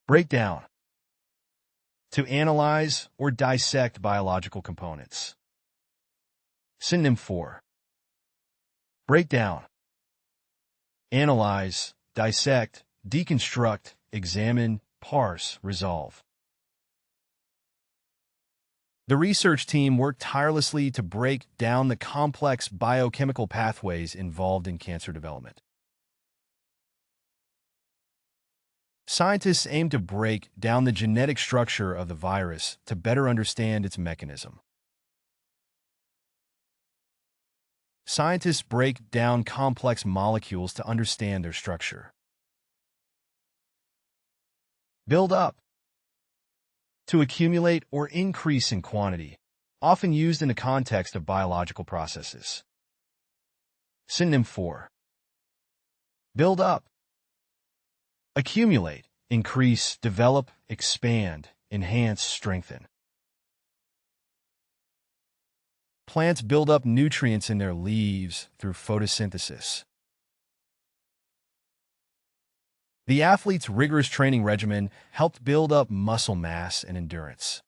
Break down. To analyze or dissect biological components. Synonym for break down. Analyze, dissect, deconstruct, examine, parse, resolve. The research team worked tirelessly to break down the complex biochemical pathways involved in cancer development. Scientists aim to break down the genetic structure of the virus to better understand its mechanism. Scientists break down complex molecules to understand their structure. Build up. To accumulate or increase in quantity, often used in the context of biological processes. Synonym for build up. Accumulate, increase, develop, expand, enhance, strengthen. Plants build up nutrients in their leaves through photosynthesis. The athlete's rigorous training regimen helped build up muscle mass and endurance.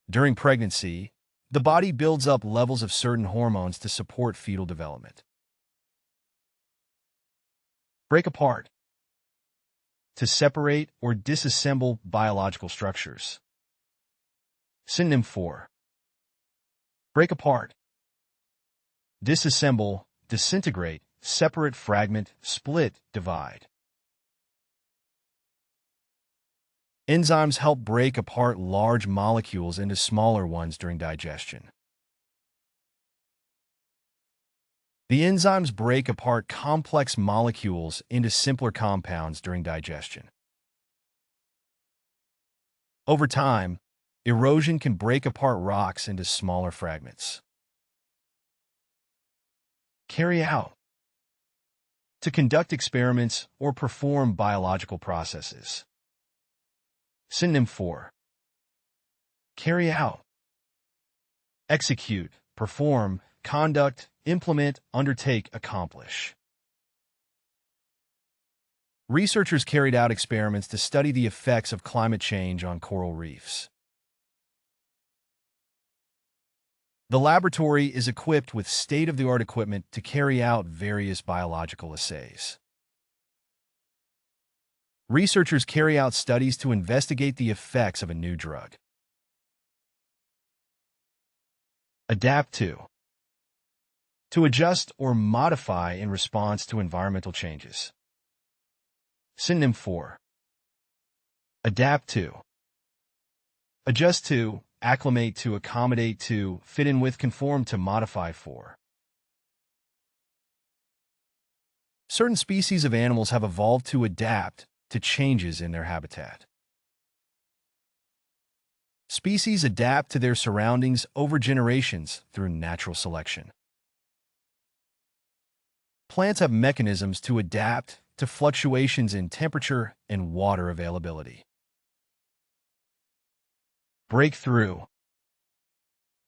During pregnancy, the body builds up levels of certain hormones to support fetal development. Break apart. To separate or disassemble biological structures. Synonym for break apart. Disassemble, disintegrate, separate, fragment, split, divide. Enzymes help break apart large molecules into smaller ones during digestion. The enzymes break apart complex molecules into simpler compounds during digestion. Over time, erosion can break apart rocks into smaller fragments. Carry out. To conduct experiments or perform biological processes. Synonym for carry out. Execute, perform, conduct, implement, undertake, accomplish. Researchers carried out experiments to study the effects of climate change on coral reefs. The laboratory is equipped with state-of-the-art equipment to carry out various biological assays. Researchers carry out studies to investigate the effects of a new drug. Adapt to. To adjust or modify in response to environmental changes. Synonym for adapt to. Adjust to, acclimate to, accommodate to, fit in with, conform to, modify for. Certain species of animals have evolved to adapt to changes in their habitat. Species adapt to their surroundings over generations through natural selection. Plants have mechanisms to adapt to fluctuations in temperature and water availability. Break through.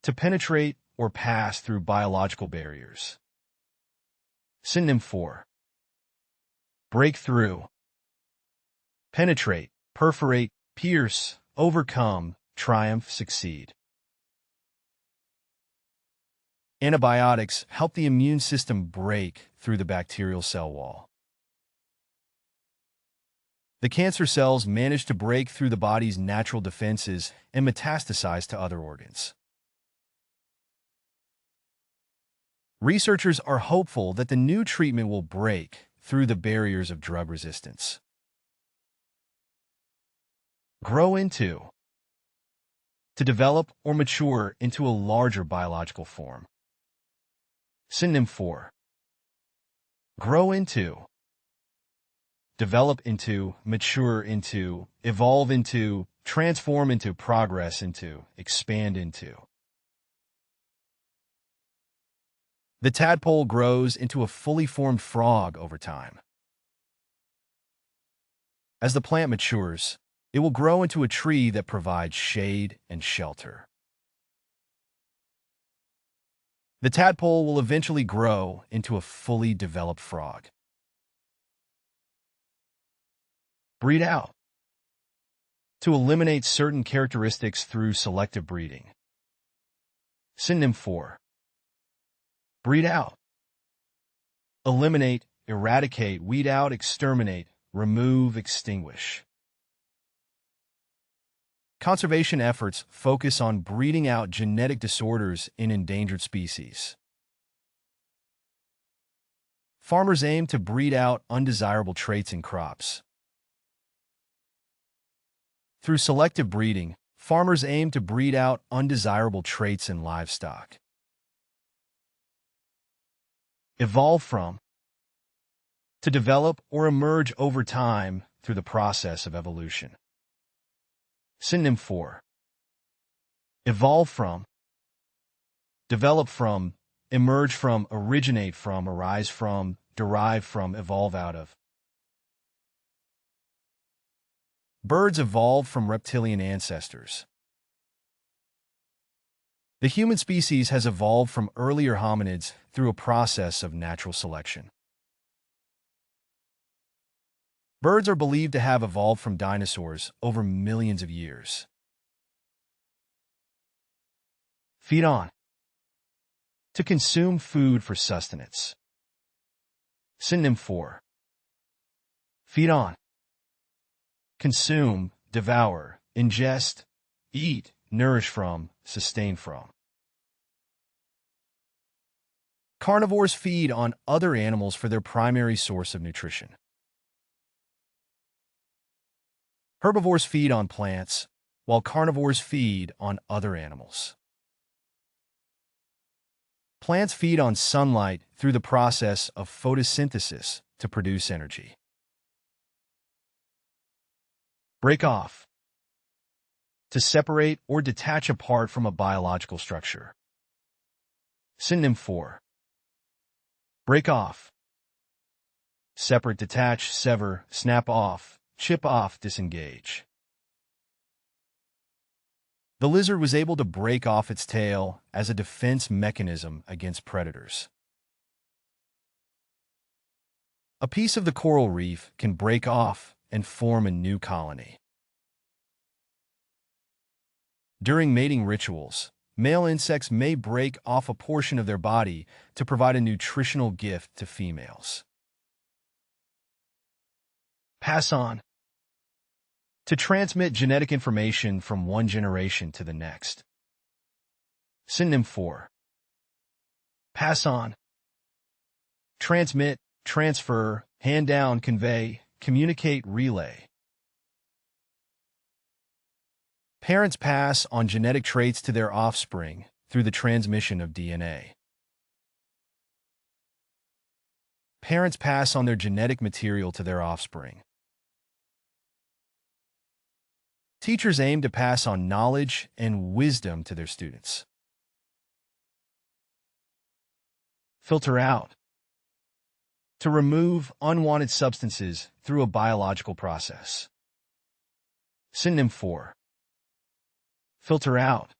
To penetrate or pass through biological barriers. Synonym for break through. Penetrate, perforate, pierce, overcome, triumph, succeed. Antibiotics help the immune system break through the bacterial cell wall. The cancer cells manage to break through the body's natural defenses and metastasize to other organs. Researchers are hopeful that the new treatment will break through the barriers of drug resistance. Grow into. To develop or mature into a larger biological form. Synonym for grow into. Develop into, mature into, evolve into, transform into, progress into, expand into. The tadpole grows into a fully formed frog over time. As the plant matures, it will grow into a tree that provides shade and shelter. The tadpole will eventually grow into a fully developed frog. Breed out. To eliminate certain characteristics through selective breeding. Synonym for breed out. Eliminate, eradicate, weed out, exterminate, remove, extinguish. Conservation efforts focus on breeding out genetic disorders in endangered species. Farmers aim to breed out undesirable traits in crops. Through selective breeding, farmers aim to breed out undesirable traits in livestock. Evolve from. To develop or emerge over time through the process of evolution. Synonym for evolve from. Develop from, emerge from, originate from, arise from, derive from, evolve out of. Birds evolved from reptilian ancestors. The human species has evolved from earlier hominids through a process of natural selection. Birds are believed to have evolved from dinosaurs over millions of years. Feed on. To consume food for sustenance. Synonym for feed on. Consume, devour, ingest, eat, nourish from, sustain from. Carnivores feed on other animals for their primary source of nutrition. Herbivores feed on plants, while carnivores feed on other animals. Plants feed on sunlight through the process of photosynthesis to produce energy. Break off. To separate or detach apart from a biological structure. Synonym for break off. Separate, detach, sever, snap off, chip off, disengage. The lizard was able to break off its tail as a defense mechanism against predators. A piece of the coral reef can break off and form a new colony. During mating rituals, male insects may break off a portion of their body to provide a nutritional gift to females. Pass on. To transmit genetic information from one generation to the next. Synonym for pass on. Transmit, transfer, hand down, convey, communicate, relay. Parents pass on genetic traits to their offspring through the transmission of DNA. Parents pass on their genetic material to their offspring. Teachers aim to pass on knowledge and wisdom to their students. Filter out. To remove unwanted substances through a biological process. Synonym for filter out.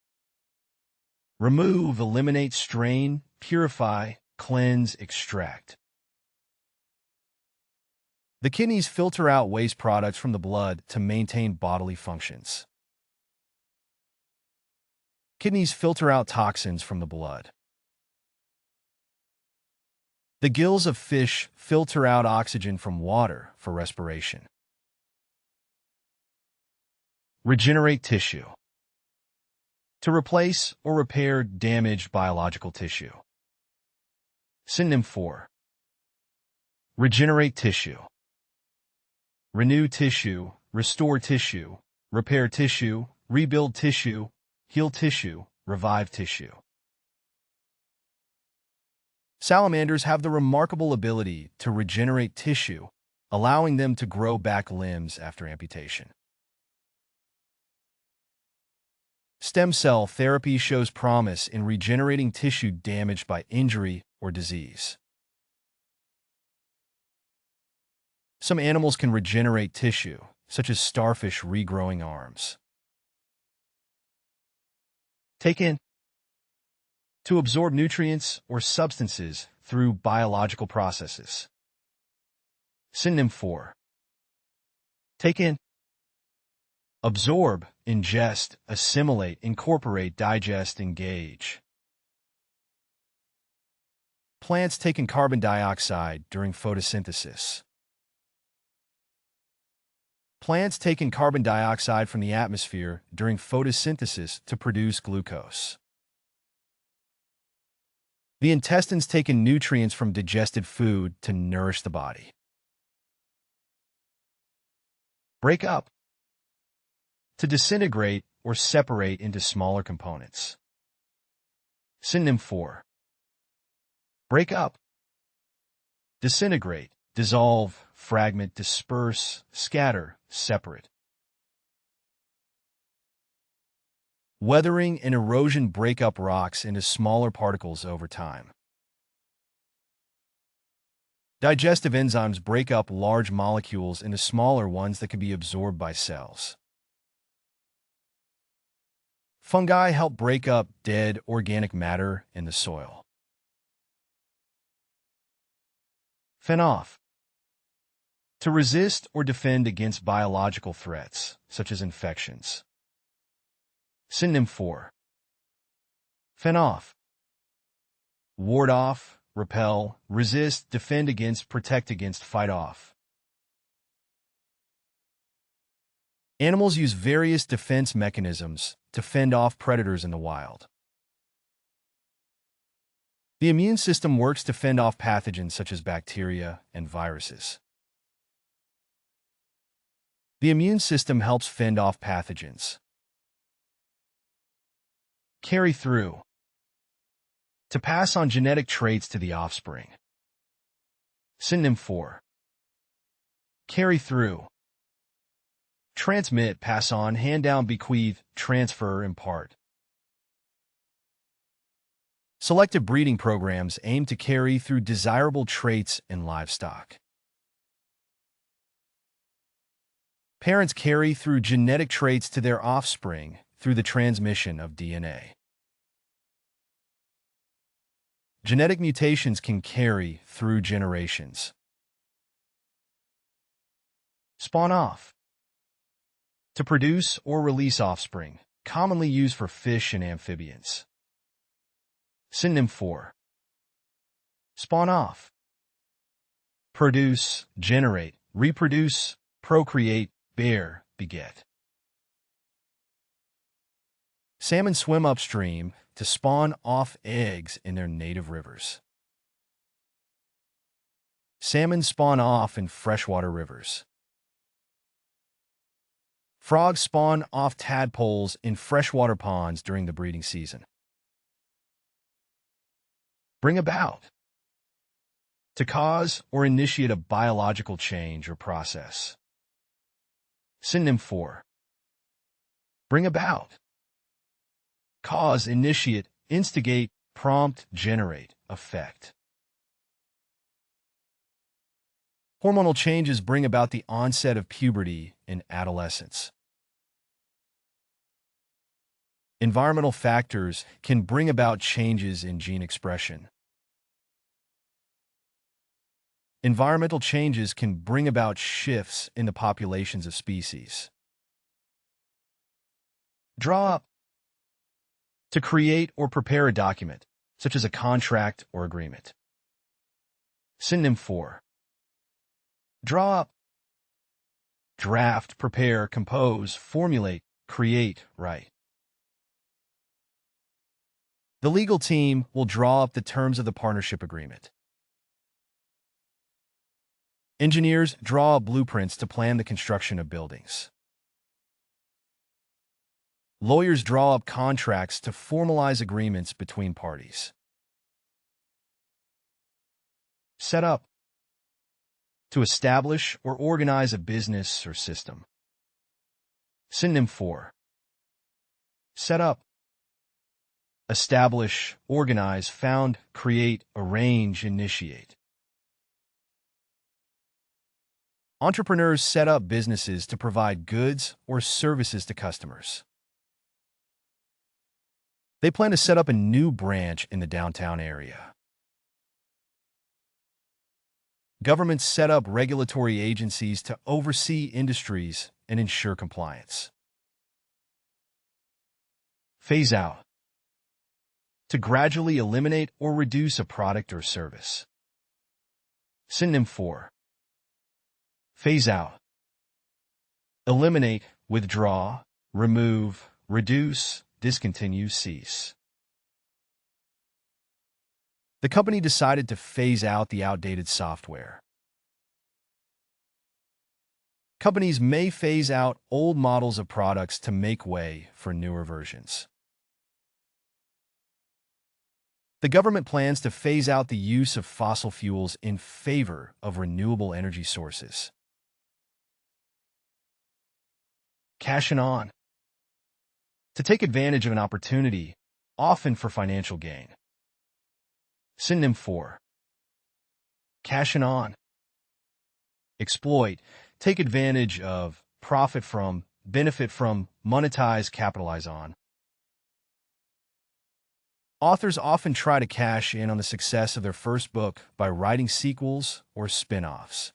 Remove, eliminate, strain, purify, cleanse, extract. The kidneys filter out waste products from the blood to maintain bodily functions. Kidneys filter out toxins from the blood. The gills of fish filter out oxygen from water for respiration. Regenerate tissue. To replace or repair damaged biological tissue. Synonym for regenerate tissue. Renew tissue, restore tissue, repair tissue, rebuild tissue, heal tissue, revive tissue. Salamanders have the remarkable ability to regenerate tissue, allowing them to grow back limbs after amputation. Stem cell therapy shows promise in regenerating tissue damaged by injury or disease. Some animals can regenerate tissue, such as starfish regrowing arms. Take in. To absorb nutrients or substances through biological processes. Synonym for Take in, absorb, ingest, assimilate, incorporate, digest, engage. Plants take in carbon dioxide during photosynthesis. Plants take in carbon dioxide from the atmosphere during photosynthesis to produce glucose. The intestines take in nutrients from digested food to nourish the body. Break up. To disintegrate or separate into smaller components. Synonym for break up, disintegrate, dissolve, fragment, disperse, scatter, separate. Weathering and erosion break up rocks into smaller particles over time. Digestive enzymes break up large molecules into smaller ones that can be absorbed by cells. Fungi help break up dead organic matter in the soil. Fend off. To resist or defend against biological threats, such as infections. Synonym for fend off. Ward off, repel, resist, defend against, protect against, fight off. Animals use various defense mechanisms to fend off predators in the wild. The immune system works to fend off pathogens such as bacteria and viruses. The immune system helps fend off pathogens. Carry through. To pass on genetic traits to the offspring. Synonym for carry through. Transmit, pass on, hand down, bequeath, transfer, impart. Selective breeding programs aim to carry through desirable traits in livestock. Parents carry through genetic traits to their offspring through the transmission of DNA. Genetic mutations can carry through generations. Spawn off. To produce or release offspring, commonly used for fish and amphibians. Synonym for spawn off. Produce, generate, reproduce, procreate, bear, beget. Salmon swim upstream to spawn off eggs in their native rivers. Salmon spawn off in freshwater rivers. Frogs spawn off tadpoles in freshwater ponds during the breeding season. Bring about. To cause or initiate a biological change or process. Synonym for bring about. Cause, initiate, instigate, prompt, generate, affect. Hormonal changes bring about the onset of puberty in adolescence. Environmental factors can bring about changes in gene expression. Environmental changes can bring about shifts in the populations of species. Draw up. To create or prepare a document, such as a contract or agreement. Synonym for draw up. Draft, prepare, compose, formulate, create, write. The legal team will draw up the terms of the partnership agreement. Engineers draw up blueprints to plan the construction of buildings. Lawyers draw up contracts to formalize agreements between parties. Set up. To establish or organize a business or system. Synonym for set up. Establish, organize, found, create, arrange, initiate. Entrepreneurs set up businesses to provide goods or services to customers. They plan to set up a new branch in the downtown area. Governments set up regulatory agencies to oversee industries and ensure compliance. Phase out. To gradually eliminate or reduce a product or service. Synonym for phase out. Eliminate, withdraw, remove, reduce, discontinue, cease. The company decided to phase out the outdated software. Companies may phase out old models of products to make way for newer versions. The government plans to phase out the use of fossil fuels in favor of renewable energy sources. Cashing on. To take advantage of an opportunity, often for financial gain. Synonym for cashing on. Exploit, take advantage of, profit from, benefit from, monetize, capitalize on. Authors often try to cash in on the success of their first book by writing sequels or spin-offs.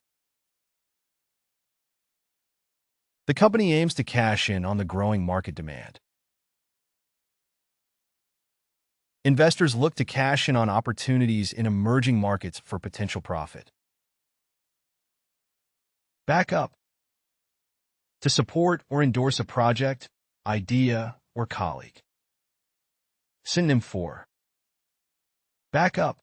The company aims to cash in on the growing market demand. Investors look to cash in on opportunities in emerging markets for potential profit. Back up. To support or endorse a project, idea, or colleague. Synonym for back up.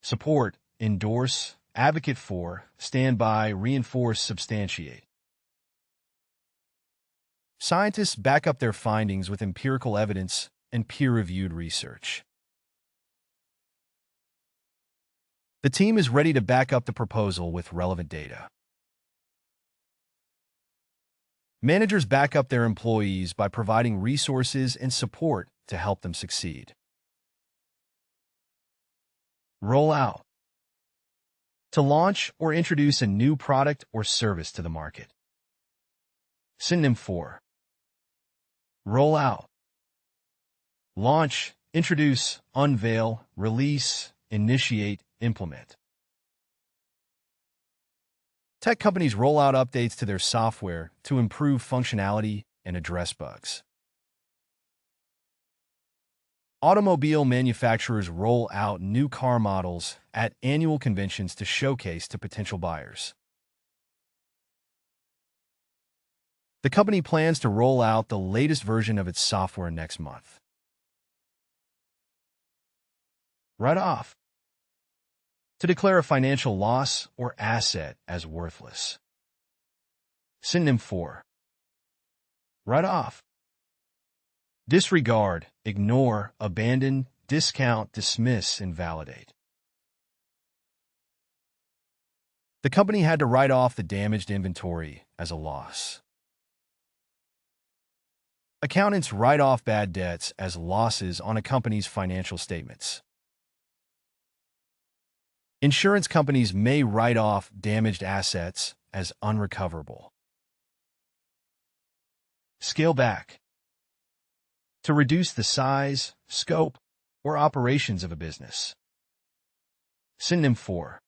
Support, endorse, advocate for, stand by, reinforce, substantiate. Scientists back up their findings with empirical evidence and peer-reviewed research. The team is ready to back up the proposal with relevant data. Managers back up their employees by providing resources and support to help them succeed. Roll out. To launch or introduce a new product or service to the market. Synonym for roll out. Launch, introduce, unveil, release, initiate, implement. Tech companies roll out updates to their software to improve functionality and address bugs. Automobile manufacturers roll out new car models at annual conventions to showcase to potential buyers. The company plans to roll out the latest version of its software next month. Write off. To declare a financial loss or asset as worthless. Synonym for write off. Disregard, ignore, abandon, discount, dismiss, invalidate. The company had to write off the damaged inventory as a loss. Accountants write off bad debts as losses on a company's financial statements. Insurance companies may write off damaged assets as unrecoverable. Scale back. To reduce the size, scope, or operations of a business. Synonym for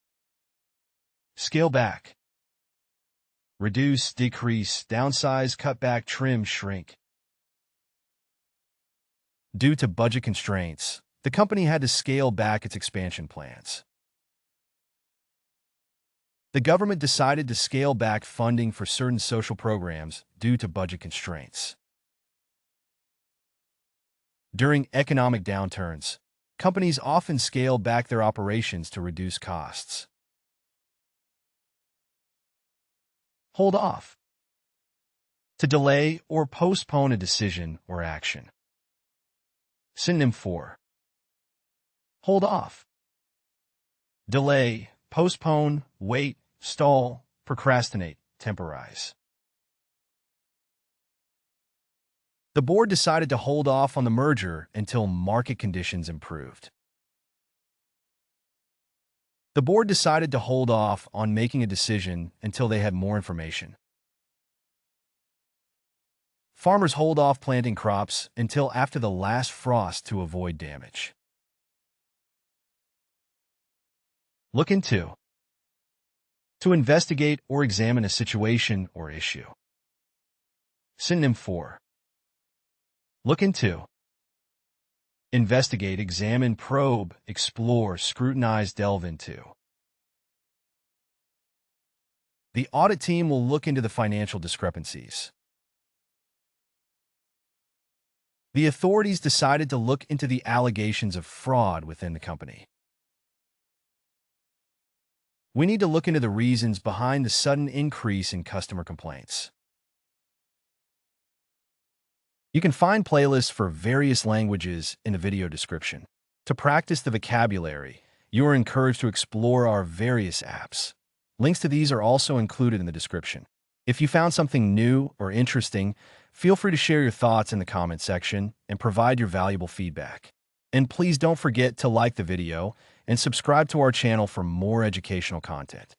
scale back. Reduce, decrease, downsize, cut back, trim, shrink. Due to budget constraints, the company had to scale back its expansion plans. The government decided to scale back funding for certain social programs due to budget constraints. During economic downturns, companies often scale back their operations to reduce costs. Hold off. To delay or postpone a decision or action. Synonym for hold off. Delay, postpone, wait, stall, procrastinate, temporize. The board decided to hold off on the merger until market conditions improved. The board decided to hold off on making a decision until they had more information. Farmers hold off planting crops until after the last frost to avoid damage. Look into. To investigate or examine a situation or issue. Synonym for. Look into. Investigate, examine, probe, explore, scrutinize, delve into. The audit team will look into the financial discrepancies. The authorities decided to look into the allegations of fraud within the company. We need to look into the reasons behind the sudden increase in customer complaints. You can find playlists for various languages in the video description. To practice the vocabulary, you are encouraged to explore our various apps. Links to these are also included in the description. If you found something new or interesting, feel free to share your thoughts in the comment section and provide your valuable feedback. And please don't forget to like the video and subscribe to our channel for more educational content.